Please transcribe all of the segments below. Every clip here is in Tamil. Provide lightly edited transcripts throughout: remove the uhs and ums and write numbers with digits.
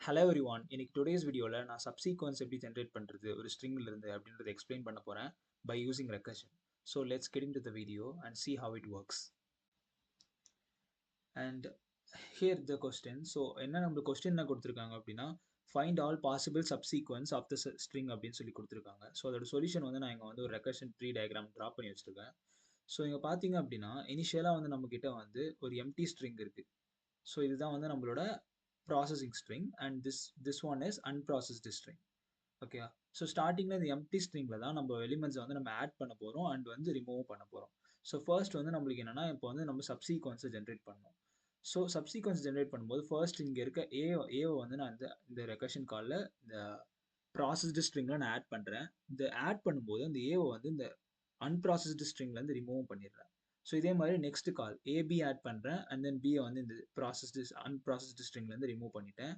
Hello everyone. இன்னைக்கு today's videoல நான் subsequence எப்படி generate பண்றது ஒரு stringல இருந்து அப்படின்றத explain பண்ண போறேன் by using recursion. So let's get into the video and see how it works. And here the question. So என்ன நம்மளுக்கு question என்ன கொடுத்திருக்காங்க அப்படின்னா find all possible subsequence of the string அப்படின்னு சொல்லி கொடுத்திருக்காங்க. ஸோ அதோட சொல்யூஷன் வந்து நான் இங்கே வந்து ஒரு recursion tree diagram ட்ரா பண்ணி வச்சிருக்கேன். ஸோ இங்கே பார்த்தீங்க அப்படின்னா இனிஷியலாக வந்து நம்ம கிட்ட வந்து ஒரு empty string இருக்கு. ஸோ இதுதான் வந்து நம்மளோட processing string and this one is unprocessed string. Okay, so ஸ்டார்டிங்கில் இந்த எம்டி ஸ்ட்ரிங்கில் தான் நம்ம எலிமெண்ட்ஸை வந்து நம்ம ஆட் பண்ண போகிறோம் அண்ட் வந்து ரிமூவ் பண்ண போகிறோம். ஸோ ஃபர்ஸ்ட் வந்து நம்மளுக்கு என்னென்னா இப்போ வந்து நம்ம சப்சீக்வன்ஸை ஜென்ரேட் பண்ணணும். ஸோ சப்சீக்வன்ஸ் ஜென்ரேட் பண்ணும்போது ஃபர்ஸ்ட் இங்கே இருக்க ஏவை வந்து நான் இந்த ரெகர்ஷன் காலில் இந்த ப்ராசஸ்டு ஸ்ட்ரிங்கில் நான் ஆட் பண்ணுறேன். இந்த ஆட் பண்ணும்போது அந்த ஏவை வந்து இந்த அன்ப்ராசஸ்டு ஸ்ட்ரிங்லேருந்து ரிமூவ் பண்ணிடுறேன். ஸோ இதே மாதிரி நெக்ஸ்ட் கால் ஏபி ஆட் பண்ணுறேன் அண்ட் தென் பியை வந்து இந்த அன்ப்ராசஸ்டு ஸ்ட்ரிங்லேருந்து ரிமூவ் பண்ணிட்டேன்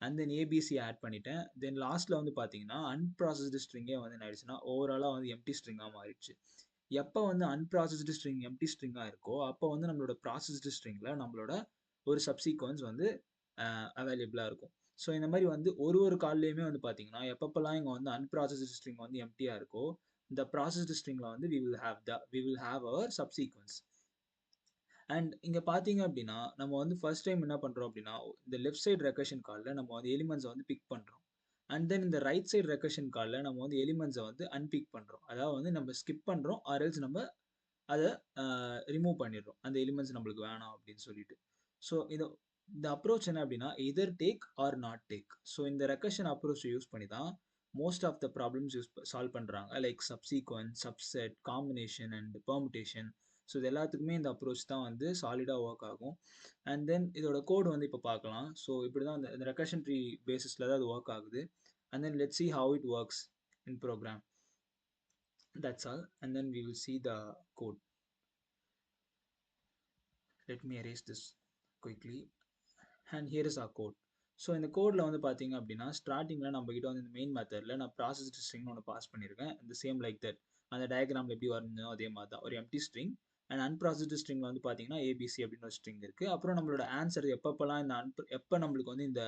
அண்ட் தென் ஏபிசி ஆட் பண்ணிட்டேன். தென் லாஸ்ட்டில் வந்து பார்த்தீங்கன்னா அன்ப்ராசஸ்டு ஸ்ட்ரிங்கே வந்து என்ன ஆயிடுச்சுன்னா ஓவராலாக வந்து எம்டி ஸ்ட்ரிங்காக மாறிடுச்சு. எப்போ வந்து அன்ப்ராசஸ்டு ஸ்ட்ரிங் எம்டி ஸ்ட்ரிங்காக இருக்கோ அப்போ வந்து நம்மளோட ப்ராசஸ்டு ஸ்ட்ரிங்கில் நம்மளோட ஒரு சப்சீக்வன்ஸ் வந்து அவைலபிளாக இருக்கும். ஸோ இந்த மாதிரி வந்து ஒரு கால்லையுமே வந்து பார்த்தீங்கன்னா எப்பப்பெல்லாம் இங்கே வந்து அன்ப்ராசஸ்டு ஸ்ட்ரிங் வந்து எம்டியாக இருக்கோ இந்த ப்ராசஸ்டு ஸ்ட்ரிங்கில் வந்து we will have our subsequence. And இங்கே பார்த்தீங்க அப்படின்னா நம்ம வந்து ஃபர்ஸ்ட் டைம் என்ன பண்ணுறோம் அப்படின்னா இந்த லெஃப்ட் சைடு ரெக்கர்ஷன் காலில் நம்ம வந்து எலிமெண்ட்ஸை வந்து பிக் பண்ணுறோம் அண்ட் தென் இந்த ரைட் சைடு ரெக்கர்ஷன் காலில் நம்ம வந்து எலிமெண்ட்ஸை வந்து அன்பிக் பண்ணுறோம். அதாவது வந்து நம்ம ஸ்கிப் பண்ணுறோம் ஆர்எல்ஸ் நம்ம அதை ரிமூவ் பண்ணிடுறோம் அந்த எலிமெண்ட்ஸ் நம்மளுக்கு வேணாம் அப்படின்னு சொல்லிட்டு. ஸோ இந்த அப்ரோச் என்ன அப்படின்னா either take or not take. So இந்த ரெக்கர்ஷன் அப்ரோச் யூஸ் பண்ணி தான் most of the problems solve பண்ணுறாங்க like subsequence, subset, combination and permutation. So இது எல்லாத்துக்குமே இந்த அப்ரோச் தான் வந்து சாலிடாக ஒர்க் ஆகும். அண்ட் தென் இதோட கோடு வந்து இப்போ பார்க்கலாம். ஸோ இப்படி தான் இந்த ரெக்கர்ஷன் ட்ரீ பேசிஸில் தான் அது ஒர்க் ஆகுது. And then let's see how it works in program. That's all. And then we will see the code. Let me erase this quickly. And here is our code. So இந்த கோடில் வந்து பார்த்தீங்க அப்படின்னா ஸ்டார்டிங்கில் நம்ம கிட்ட வந்து இந்த மெயின் மெத்தடில் நான் ப்ராசஸ்டு ஸ்ட்ரிங்னு ஒன்று பாஸ் பண்ணியிருக்கேன். இந்த சேம் லைக் தட் அந்த டயக்ராமில் எப்படி வரணும் அதே மாதிரி தான் ஒரு எம்டி ஸ்ட்ரிங் அண்ட் அன்ப்ராசஸ்டு ஸ்ட்ரிங்கில் வந்து பார்த்தீங்கன்னா ஏபிசி அப்படின்னு ஒரு ஸ்ட்ரிங் இருக்குது. அப்புறம் நம்மளோட ஆன்சர் எப்பப்பெல்லாம் எப்போ நம்மளுக்கு வந்து இந்த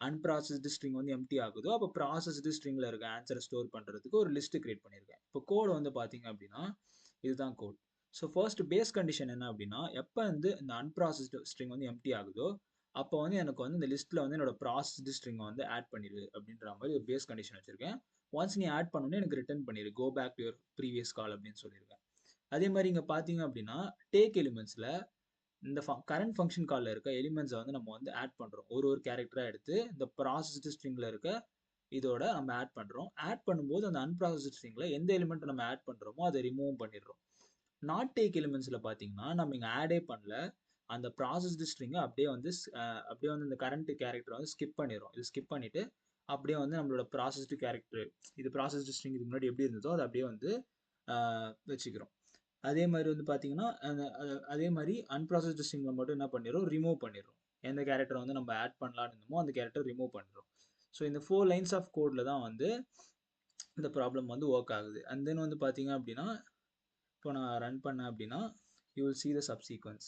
அன்ப்ராசஸ்டு ஸ்ட்ரிங் வந்து எம்டி ஆகுதோ அப்போ ப்ராசஸ்டு ஸ்ட்ரிங்கில் இருக்க ஆன்சரை ஸ்டோர் பண்ணுறதுக்கு ஒரு லிஸ்ட்டு கிரியேட் பண்ணியிருக்கேன். இப்போ கோடு வந்து பார்த்தீங்க அப்படின்னா இதுதான் code. So first base condition என்ன அப்படின்னா எப்போ வந்து இந்த அன்ப்ராசஸ்டு ஸ்ட்ரிங் வந்து எம்டி ஆகுதோ அப்போ வந்து எனக்கு வந்து இந்த லிஸ்ட்டில் வந்து என்னோட ப்ராசஸ்டு ஸ்ட்ரிங்கை வந்து ஆட் பண்ணிடு அப்படின்ற மாதிரி ஒரு பேஸ் கண்டிஷன் வச்சிருக்கேன். ஒன்ஸ் நீ ஆட் பண்ணோன்னே எனக்கு ரிட்டர்ன் பண்ணிடு go back to your previous call அப்படின்னு சொல்லியிருக்கேன். அதே மாதிரி இங்கே பார்த்தீங்க அப்படின்னா டேக் எலிமெண்ட்ஸில் இந்த கரண்ட் ஃபங்க்ஷன் காலில் இருக்க எலிமெண்ட்ஸை வந்து நம்ம வந்து ஆட் பண்ணுறோம். ஒரு கேரக்டராக எடுத்து இந்த ப்ராசஸ்டு ஸ்ட்ரிங்கில் இருக்க இதோட நம்ம ஆட் பண்ணுறோம். ஆட் பண்ணும்போது அந்த அன்ப்ராசஸ்டு ஸ்ட்ரிங்கில் எந்த எலிமெண்ட் நம்ம ஆட் பண்ணுறோமோ அதை ரிமூவ் பண்ணிடுறோம். நாட் டேக் எலிமெண்ட்ஸில் பார்த்தீங்கன்னா நம்ம இங்கே ஆடே பண்ணல அந்த ப்ராசஸ்டு ஸ்ட்ரிங்கை அப்படியே வந்து இந்த கரண்ட் கேரக்டரை வந்து ஸ்கிப் பண்ணிடுறோம். இது ஸ்கிப் பண்ணிவிட்டு அப்படியே வந்து நம்மளோட ப்ராசஸ்டு கேரக்டர் இது ப்ராசஸ்டு ஸ்ட்ரிங் இதுக்கு முன்னாடி எப்படி இருந்ததோ அதை அப்படியே வந்து வச்சுக்கிறோம். அதே மாதிரி வந்து பார்த்தீங்கன்னா அதே மாதிரி அன்ப்ராசஸ்டு ஸ்ட்ரிங்கில் மட்டும் என்ன பண்ணிடுறோம் ரிமூவ் பண்ணிடுறோம். எந்த கேரக்டரை வந்து நம்ம ஆட் பண்ணலான்னு இருந்தோமோ அந்த கேரக்டர் ரிமூவ் பண்ணிடுறோம். ஸோ இந்த 4 லைன்ஸ் ஆஃப் கோடில் தான் வந்து இந்த ப்ராப்ளம் வந்து ஒர்க் ஆகுது. அண்ட் தென் வந்து பார்த்தீங்க அப்படின்னா இப்போ நான் ரன் பண்ணேன் அப்படின்னா you will see the subsequence.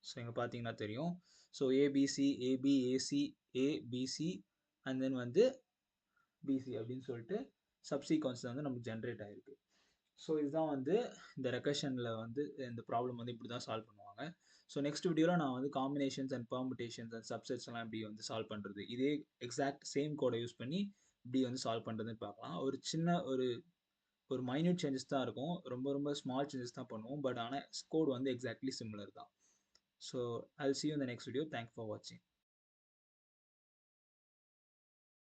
So இங்கே பார்த்தீங்கன்னா தெரியும். So ABC AB AC ABC and then வந்து பிசி அப்படின்னு சொல்லிட்டு சப்சீக்வன்ஸ் வந்து நமக்கு ஜென்ரேட் ஆகிருக்கு. ஸோ இதுதான் வந்து இந்த ரெக்கர்ஷனில் வந்து இந்த ப்ராப்ளம் வந்து இப்படி தான் சால்வ் பண்ணுவாங்க. ஸோ நெக்ஸ்ட் வீடியோவில் நான் வந்து combinations and permutations and subsets எல்லாம் இப்படி வந்து சால்வ் பண்ணுறது இதே எக்ஸாக்ட் சேம் கோடை யூஸ் பண்ணி இப்படி வந்து சால்வ் பண்ணுறதுன்னு பார்க்கலாம். ஒரு சின்ன ஒரு மைன்யூட் சேஞ்சஸ் தான் இருக்கும். ரொம்ப ஸ்மால் சேஞ்சஸ் தான் பண்ணுவோம். பட் ஆனால் கோட் வந்து எக்ஸாக்ட்லி சிமிலர் தான். So I'll see you in the next video. Thanks for watching.